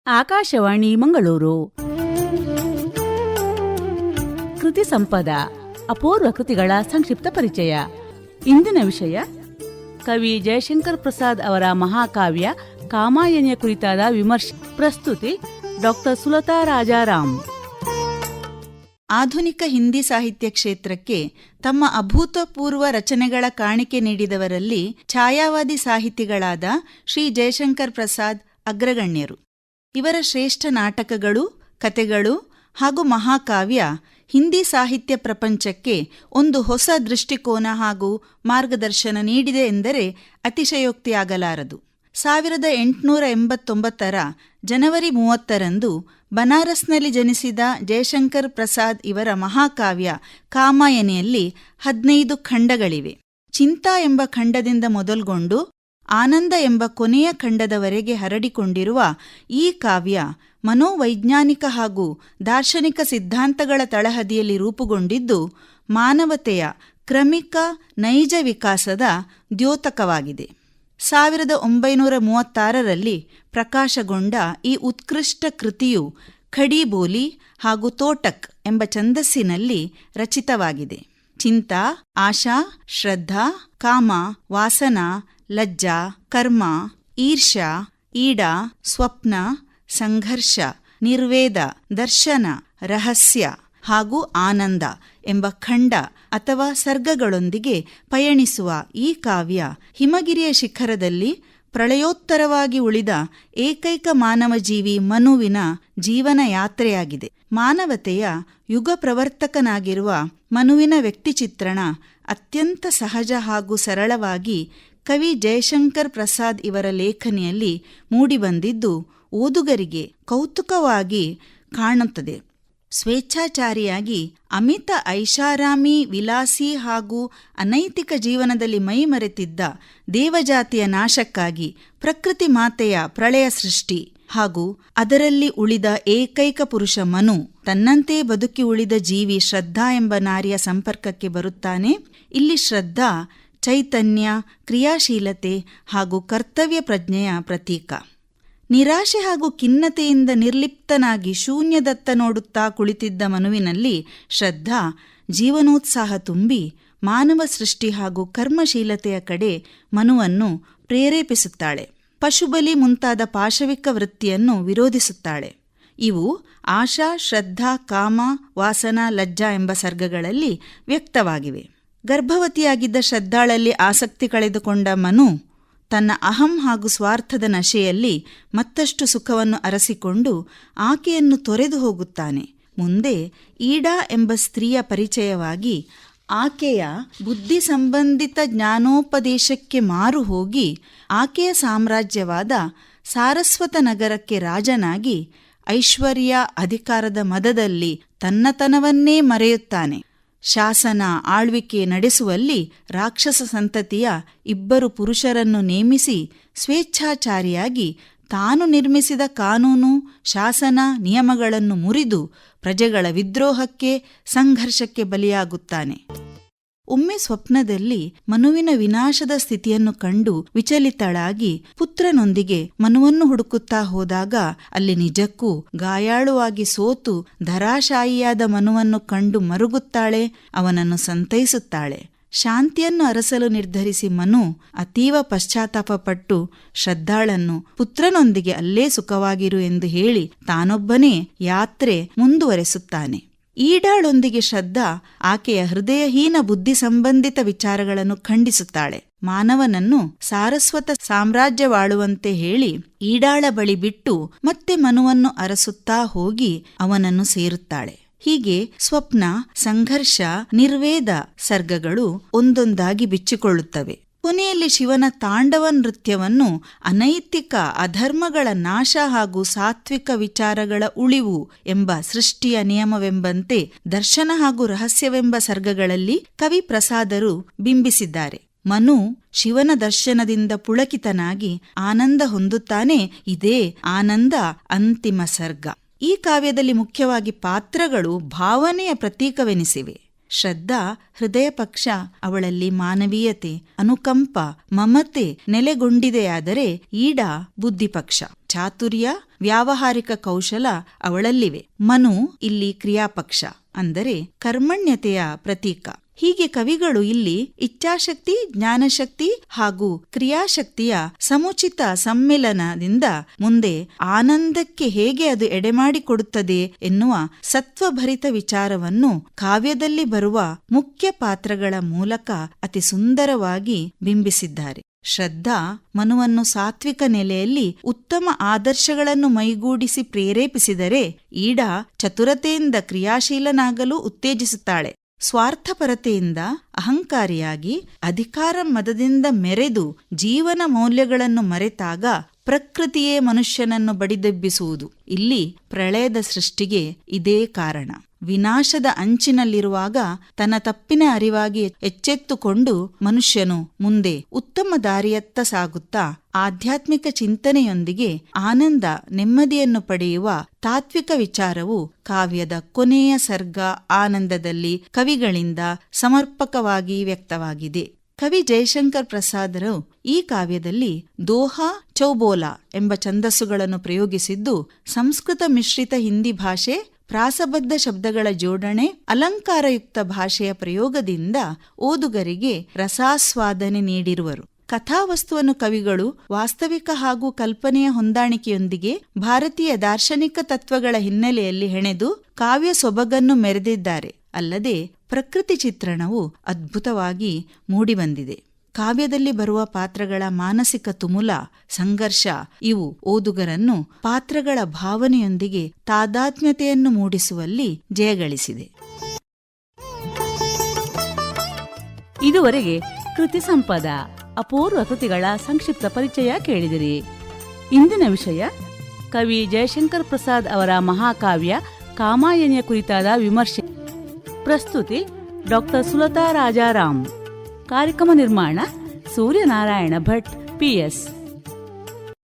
ಆಕಾಶವಾಣಿ ಮಂಗಳೂರು. ಕೃತಿ ಸಂಪದ ಅಪೂರ್ವ ಕೃತಿಗಳ ಸಂಕ್ಷಿಪ್ತ ಪರಿಚಯ. ಇಂದಿನ ವಿಷಯ ಕವಿ ಜಯಶಂಕರ್ ಪ್ರಸಾದ್ ಅವರ ಮಹಾಕಾವ್ಯ ಕಾಮಾಯನಿಯ ಕುರಿತಾದ ವಿಮರ್ಶೆ. ಪ್ರಸ್ತುತಿ ಡಾಕ್ಟರ್ ಸುಲತಾ ರಾಜಾರಾಮ್. ಆಧುನಿಕ ಹಿಂದಿ ಸಾಹಿತ್ಯ ಕ್ಷೇತ್ರಕ್ಕೆ ತಮ್ಮ ಅಭೂತಪೂರ್ವ ರಚನೆಗಳ ಕಾಣಿಕೆ ನೀಡಿದವರಲ್ಲಿ ಛಾಯಾವಾದಿ ಸಾಹಿತಿಗಳಾದ ಶ್ರೀ ಜಯಶಂಕರ್ ಪ್ರಸಾದ್ ಅಗ್ರಗಣ್ಯರು. ಇವರ ಶ್ರೇಷ್ಠ ನಾಟಕಗಳು, ಕತೆಗಳು ಹಾಗೂ ಮಹಾಕಾವ್ಯ ಹಿಂದಿ ಸಾಹಿತ್ಯ ಪ್ರಪಂಚಕ್ಕೆ ಒಂದು ಹೊಸ ದೃಷ್ಟಿಕೋನ ಹಾಗೂ ಮಾರ್ಗದರ್ಶನ ನೀಡಿದೆ ಎಂದರೆ ಅತಿಶಯೋಕ್ತಿಯಾಗಲಾರದು. 1889 ಜನವರಿ 30 ಬನಾರಸ್ನಲ್ಲಿ ಜನಿಸಿದ ಜಯಶಂಕರ್ ಪ್ರಸಾದ್ ಇವರ ಮಹಾಕಾವ್ಯ ಕಾಮಾಯನಿಯಲ್ಲಿ 15 ಖಂಡಗಳಿವೆ. ಚಿಂತಾ ಎಂಬ ಖಂಡದಿಂದ ಮೊದಲ್ಗೊಂಡು ಆನಂದ ಎಂಬ ಕೊನೆಯ ಖಂಡದವರೆಗೆ ಹರಡಿಕೊಂಡಿರುವ ಈ ಕಾವ್ಯ ಮನೋವೈಜ್ಞಾನಿಕ ಹಾಗೂ ದಾರ್ಶನಿಕ ಸಿದ್ಧಾಂತಗಳ ತಳಹದಿಯಲ್ಲಿ ರೂಪುಗೊಂಡಿದ್ದು ಮಾನವತೆಯ ಕ್ರಮಿಕ ನೈಜ ವಿಕಾಸದ ದ್ಯೋತಕವಾಗಿದೆ. 1936 ಪ್ರಕಾಶಗೊಂಡ ಈ ಉತ್ಕೃಷ್ಟ ಕೃತಿಯು ಖಡಿ ಬೋಲಿ ಹಾಗೂ ತೋಟಕ್ ಎಂಬ ಛಂದಸ್ಸಿನಲ್ಲಿ ರಚಿತವಾಗಿದೆ. ಚಿಂತಾ, ಆಶಾ, ಶ್ರದ್ಧಾ, ಕಾಮ, ವಾಸನಾ, ಲಜ್ಜಾ, ಕರ್ಮ, ಈರ್ಷ್ಯಾ, ಈಡಾ, ಸ್ವಪ್ನ, ಸಂಘರ್ಷ, ನಿರ್ವೇದ, ದರ್ಶನ, ರಹಸ್ಯ ಹಾಗೂ ಆನಂದ ಎಂಬ ಖಂಡ ಅಥವಾ ಸರ್ಗಗಳೊಂದಿಗೆ ಪಯಣಿಸುವ ಈ ಕಾವ್ಯ ಹಿಮಗಿರಿಯ ಶಿಖರದಲ್ಲಿ ಪ್ರಳಯೋತ್ತರವಾಗಿ ಉಳಿದ ಏಕೈಕ ಮಾನವ ಜೀವಿ ಮನುವಿನ ಜೀವನ ಯಾತ್ರೆಯಾಗಿದೆ. ಮಾನವತೆಯ ಯುಗ ಪ್ರವರ್ತಕನಾಗಿರುವ ಮನುವಿನ ವ್ಯಕ್ತಿಚಿತ್ರಣ ಅತ್ಯಂತ ಸಹಜ ಹಾಗೂ ಸರಳವಾಗಿ ಕವಿ ಜಯಶಂಕರ್ ಪ್ರಸಾದ್ ಇವರ ಲೇಖನಿಯಲ್ಲಿ ಮೂಡಿಬಂದಿದ್ದು ಓದುಗರಿಗೆ ಕೌತುಕವಾಗಿ ಕಾಣುತ್ತದೆ. ಸ್ವೇಚ್ಛಾಚಾರಿಯಾಗಿ ಅಮಿತ ಐಷಾರಾಮಿ, ವಿಲಾಸಿ ಹಾಗೂ ಅನೈತಿಕ ಜೀವನದಲ್ಲಿ ಮೈಮರೆತಿದ್ದ ದೇವಜಾತಿಯ ನಾಶಕ್ಕಾಗಿ ಪ್ರಕೃತಿ ಮಾತೆಯ ಪ್ರಳಯ ಸೃಷ್ಟಿ ಹಾಗೂ ಅದರಲ್ಲಿ ಉಳಿದ ಏಕೈಕ ಪುರುಷ ಮನು ತನ್ನಂತೆ ಬದುಕಿ ಉಳಿದ ಜೀವಿ ಶ್ರದ್ಧಾ ಎಂಬ ನಾರಿಯ ಸಂಪರ್ಕಕ್ಕೆ ಬರುತ್ತಾನೆ. ಇಲ್ಲಿ ಶ್ರದ್ಧಾ ಚೈತನ್ಯ, ಕ್ರಿಯಾಶೀಲತೆ ಹಾಗೂ ಕರ್ತವ್ಯ ಪ್ರಜ್ಞೆಯ ಪ್ರತೀಕ. ನಿರಾಶೆ ಹಾಗೂ ಖಿನ್ನತೆಯಿಂದ ನಿರ್ಲಿಪ್ತನಾಗಿ ಶೂನ್ಯದತ್ತ ನೋಡುತ್ತಾ ಕುಳಿತಿದ್ದ ಮನುವಿನಲ್ಲಿ ಶ್ರದ್ಧಾ ಜೀವನೋತ್ಸಾಹ ತುಂಬಿ ಮಾನವ ಸೃಷ್ಟಿ ಹಾಗೂ ಕರ್ಮಶೀಲತೆಯ ಕಡೆ ಮನುವನ್ನು ಪ್ರೇರೇಪಿಸುತ್ತಾಳೆ. ಪಶುಬಲಿ ಮುಂತಾದ ಪಾಶವಿಕ ವೃತ್ತಿಯನ್ನು ವಿರೋಧಿಸುತ್ತಾಳೆ. ಇವು ಆಶಾ, ಶ್ರದ್ಧಾ, ಕಾಮ, ವಾಸನಾ, ಲಜ್ಜಾ ಎಂಬ ಸರ್ಗಗಳಲ್ಲಿ ವ್ಯಕ್ತವಾಗಿವೆ. ಗರ್ಭವತಿಯಾಗಿದ್ದ ಶ್ರದ್ಧಾಳಲ್ಲಿ ಆಸಕ್ತಿ ಕಳೆದುಕೊಂಡ ಮನು ತನ್ನ ಅಹಂ ಹಾಗೂ ಸ್ವಾರ್ಥದ ನಶೆಯಲ್ಲಿ ಮತ್ತಷ್ಟು ಸುಖವನ್ನು ಅರಸಿಕೊಂಡು ಆಕೆಯನ್ನು ತೊರೆದು ಹೋಗುತ್ತಾನೆ. ಮುಂದೆ ಈಡಾ ಎಂಬ ಸ್ತ್ರೀಯ ಪರಿಚಯವಾಗಿ ಆಕೆಯ ಬುದ್ಧಿ ಸಂಬಂಧಿತ ಜ್ಞಾನೋಪದೇಶಕ್ಕೆ ಮಾರು ಹೋಗಿ ಆಕೆಯ ಸಾಮ್ರಾಜ್ಯವಾದ ಸಾರಸ್ವತ ನಗರಕ್ಕೆ ರಾಜನಾಗಿ ಐಶ್ವರ್ಯ, ಅಧಿಕಾರದ ಮದದಲ್ಲಿ ತನ್ನತನವನ್ನೇ ಮರೆಯುತ್ತಾನೆ. ಶಾಸನ, ಆಳ್ವಿಕೆ ನಡೆಸುವಲ್ಲಿ ರಾಕ್ಷಸ ಸಂತತಿಯ 2 ಪುರುಷರನ್ನು ನೇಮಿಸಿ ಸ್ವೇಚ್ಛಾಚಾರಿಯಾಗಿ ತಾನು ನಿರ್ಮಿಸಿದ ಕಾನೂನು, ಶಾಸನ, ನಿಯಮಗಳನ್ನು ಮುರಿದು ಪ್ರಜೆಗಳ ವಿದ್ರೋಹಕ್ಕೆ, ಸಂಘರ್ಷಕ್ಕೆ ಬಲಿಯಾಗುತ್ತಾನೆ. ಒಮ್ಮೆ ಸ್ವಪ್ನದಲ್ಲಿ ಮನುವಿನ ವಿನಾಶದ ಸ್ಥಿತಿಯನ್ನು ಕಂಡು ವಿಚಲಿತಳಾಗಿ ಪುತ್ರನೊಂದಿಗೆ ಮನುವನ್ನು ಹುಡುಕುತ್ತಾ ಹೋದಾಗ ಅಲ್ಲಿ ನಿಜಕ್ಕೂ ಗಾಯಾಳುವಾಗಿ ಸೋತು ಧರಾಶಾಯಿಯಾದ ಮನುವನ್ನು ಕಂಡು ಮರುಗುತ್ತಾಳೆ. ಅವನನ್ನು ಸಂತೈಸುತ್ತಾಳೆ. ಶಾಂತಿಯನ್ನು ಅರಸಲು ನಿರ್ಧರಿಸಿ ಮನು ಅತೀವ ಪಶ್ಚಾತ್ತಾಪಪಟ್ಟು ಶ್ರದ್ಧಾಳನ್ನು ಪುತ್ರನೊಂದಿಗೆ ಅಲ್ಲೇ ಸುಖವಾಗಿರು ಎಂದು ಹೇಳಿ ತಾನೊಬ್ಬನೇ ಯಾತ್ರೆ ಮುಂದುವರೆಸುತ್ತಾನೆ. ಈಡಾಳೊಂದಿಗೆ ಶ್ರದ್ಧಾ ಆಕೆಯ ಹೃದಯಹೀನ ಬುದ್ಧಿ ಸಂಬಂಧಿತ ವಿಚಾರಗಳನ್ನು ಖಂಡಿಸುತ್ತಾಳೆ. ಮಾನವನನ್ನು ಸಾರಸ್ವತ ಸಾಮ್ರಾಜ್ಯವಾಳುವಂತೆ ಹೇಳಿ ಈಡಾಳ ಬಳಿ ಬಿಟ್ಟು ಮತ್ತೆ ಮನುವನ್ನು ಅರಸುತ್ತಾ ಹೋಗಿ ಅವನನ್ನು ಸೇರುತ್ತಾಳೆ. ಹೀಗೆ ಸ್ವಪ್ನ, ಸಂಘರ್ಷ, ನಿರ್ವೇದ ಸರ್ಗಗಳು ಒಂದೊಂದಾಗಿ ಬಿಚ್ಚಿಕೊಳ್ಳುತ್ತವೆ. ಕೊನೆಯಲ್ಲಿ ಶಿವನ ತಾಂಡವ ನೃತ್ಯವನ್ನು ಅನೈತಿಕ ಅಧರ್ಮಗಳ ನಾಶ ಹಾಗೂ ಸಾತ್ವಿಕ ವಿಚಾರಗಳ ಉಳಿವು ಎಂಬ ಸೃಷ್ಟಿಯ ನಿಯಮವೆಂಬಂತೆ ದರ್ಶನ ಹಾಗೂ ರಹಸ್ಯವೆಂಬ ಸರ್ಗಗಳಲ್ಲಿ ಕವಿ ಪ್ರಸಾದರು ಬಿಂಬಿಸಿದ್ದಾರೆ. ಮನು ಶಿವನ ದರ್ಶನದಿಂದ ಪುಳಕಿತನಾಗಿ ಆನಂದ ಹೊಂದುತ್ತಾನೆ. ಇದೇ ಆನಂದ ಅಂತಿಮ ಸರ್ಗ. ಈ ಕಾವ್ಯದಲ್ಲಿ ಮುಖ್ಯವಾಗಿ ಪಾತ್ರಗಳು ಭಾವನೆಯ ಪ್ರತೀಕವೆನಿಸಿವೆ. ಶ್ರದ್ಧಾ ಹೃದಯ ಪಕ್ಷ, ಅವಳಲ್ಲಿ ಮಾನವೀಯತೆ, ಅನುಕಂಪ, ಮಮತೆ ನೆಲೆಗೊಂಡಿದೆಯಾದರೆ ಈಡಾ ಬುದ್ಧಿಪಕ್ಷ, ಚಾತುರ್ಯ, ವ್ಯಾವಹಾರಿಕ ಕೌಶಲ ಅವಳಲ್ಲಿವೆ. ಮನು ಇಲ್ಲಿ ಕ್ರಿಯಾಪಕ್ಷ, ಅಂದರೆ ಕರ್ಮಣ್ಯತೆಯ ಪ್ರತೀಕ. ಹೀಗೆ ಕವಿಗಳು ಇಲ್ಲಿ ಇಚ್ಛಾಶಕ್ತಿ, ಜ್ಞಾನಶಕ್ತಿ ಹಾಗೂ ಕ್ರಿಯಾಶಕ್ತಿಯ ಸಮುಚಿತ ಸಮ್ಮಿಲನದಿಂದ ಮುಂದೆ ಆನಂದಕ್ಕೆ ಹೇಗೆ ಅದು ಎಡೆಮಾಡಿಕೊಡುತ್ತದೆ ಎನ್ನುವ ಸತ್ವಭರಿತ ವಿಚಾರವನ್ನು ಕಾವ್ಯದಲ್ಲಿ ಬರುವ ಮುಖ್ಯ ಪಾತ್ರಗಳ ಮೂಲಕ ಅತಿ ಸುಂದರವಾಗಿ ಬಿಂಬಿಸಿದ್ದಾರೆ. ಶ್ರದ್ಧಾ ಮನುವನ್ನು ಸಾತ್ವಿಕ ನೆಲೆಯಲ್ಲಿ ಉತ್ತಮ ಆದರ್ಶಗಳನ್ನು ಮೈಗೂಡಿಸಿ ಪ್ರೇರೇಪಿಸಿದರೆ, ಈಡಾ ಚತುರತೆಯಿಂದ ಕ್ರಿಯಾಶೀಲನಾಗಲು ಉತ್ತೇಜಿಸುತ್ತಾಳೆ. ಸ್ವಾರ್ಥಪರತೆಯಿಂದ ಅಹಂಕಾರಿಯಾಗಿ ಅಧಿಕಾರ ಮದದಿಂದ ಮೆರೆದು ಜೀವನ ಮೌಲ್ಯಗಳನ್ನು ಮರೆತಾಗ ಪ್ರಕೃತಿಯೇ ಮನುಷ್ಯನನ್ನು ಬಡಿದೆಬ್ಬಿಸುವುದು. ಇಲ್ಲಿ ಪ್ರಳಯದ ಸೃಷ್ಟಿಗೆ ಇದೇ ಕಾರಣ. ವಿನಾಶದ ಅಂಚಿನಲ್ಲಿರುವಾಗ ತನ್ನ ತಪ್ಪಿನ ಅರಿವಾಗಿ ಎಚ್ಚೆತ್ತುಕೊಂಡು ಮನುಷ್ಯನು ಮುಂದೆ ಉತ್ತಮ ದಾರಿಯತ್ತ ಸಾಗುತ್ತಾ ಆಧ್ಯಾತ್ಮಿಕ ಚಿಂತನೆಯೊಂದಿಗೆ ಆನಂದ, ನೆಮ್ಮದಿಯನ್ನು ಪಡೆಯುವ ತಾತ್ವಿಕ ವಿಚಾರವು ಕಾವ್ಯದ ಕೊನೆಯ ಸರ್ಗ ಆನಂದದಲ್ಲಿ ಕವಿಗಳಿಂದ ಸಮರ್ಪಕವಾಗಿ ವ್ಯಕ್ತವಾಗಿದೆ. ಕವಿ ಜಯಶಂಕರ್ ಪ್ರಸಾದರು ಈ ಕಾವ್ಯದಲ್ಲಿ ದೋಹಾ, ಚೌಬೋಲಾ ಎಂಬ ಛಂದಸ್ಸುಗಳನ್ನು ಪ್ರಯೋಗಿಸಿದ್ದು, ಸಂಸ್ಕೃತ ಮಿಶ್ರಿತ ಹಿಂದಿ ಭಾಷೆ, ಪ್ರಾಸಬದ್ಧ ಶಬ್ದಗಳ ಜೋಡಣೆ, ಅಲಂಕಾರಯುಕ್ತ ಭಾಷೆಯ ಪ್ರಯೋಗದಿಂದ ಓದುಗರಿಗೆ ರಸಾಸ್ವಾದನೆ ನೀಡಿರುವರು. ಕಥಾವಸ್ತುವನ್ನು ಕವಿಗಳು ವಾಸ್ತವಿಕ ಹಾಗೂ ಕಲ್ಪನೆಯ ಹೊಂದಾಣಿಕೆಯೊಂದಿಗೆ ಭಾರತೀಯ ದಾರ್ಶನಿಕ ತತ್ವಗಳ ಹಿನ್ನೆಲೆಯಲ್ಲಿ ಹೆಣೆದು ಕಾವ್ಯ ಸೊಬಗನ್ನು ಮೆರೆದಿದ್ದಾರೆ. ಅಲ್ಲದೆ ಪ್ರಕೃತಿ ಚಿತ್ರಣವು ಅದ್ಭುತವಾಗಿ ಮೂಡಿಬಂದಿದೆ. ಕಾವ್ಯದಲ್ಲಿ ಬರುವ ಪಾತ್ರಗಳ ಮಾನಸಿಕ ತುಮುಲ, ಸಂಘರ್ಷ ಇವು ಓದುಗರನ್ನು ಪಾತ್ರಗಳ ಭಾವನೆಯೊಂದಿಗೆ ತಾದಾತ್ಮ್ಯತೆಯನ್ನು ಮೂಡಿಸುವಲ್ಲಿ ಜಯಗಳಿಸಿದೆ. ಇದುವರೆಗೆ ಕೃತಿ ಸಂಪದ ಅಪೂರ್ವ ಕೃತಿಗಳ ಸಂಕ್ಷಿಪ್ತ ಪರಿಚಯ ಕೇಳಿದಿರಿ. ಇಂದಿನ ವಿಷಯ ಕವಿ ಜಯಶಂಕರ್ ಪ್ರಸಾದ್ ಅವರ ಮಹಾಕಾವ್ಯ ಕಾಮಾಯನಿಯ ಕುರಿತಾದ ವಿಮರ್ಶೆ. ಪ್ರಸ್ತುತಿ ಡಾಕ್ಟರ್ ಸುಲತಾ ರಾಜಾರಾಮ್. ಕಾರ್ಯಕ್ರಮ ನಿರ್ಮಾಣ ಸೂರ್ಯನಾರಾಯಣ ಭಟ್, PS.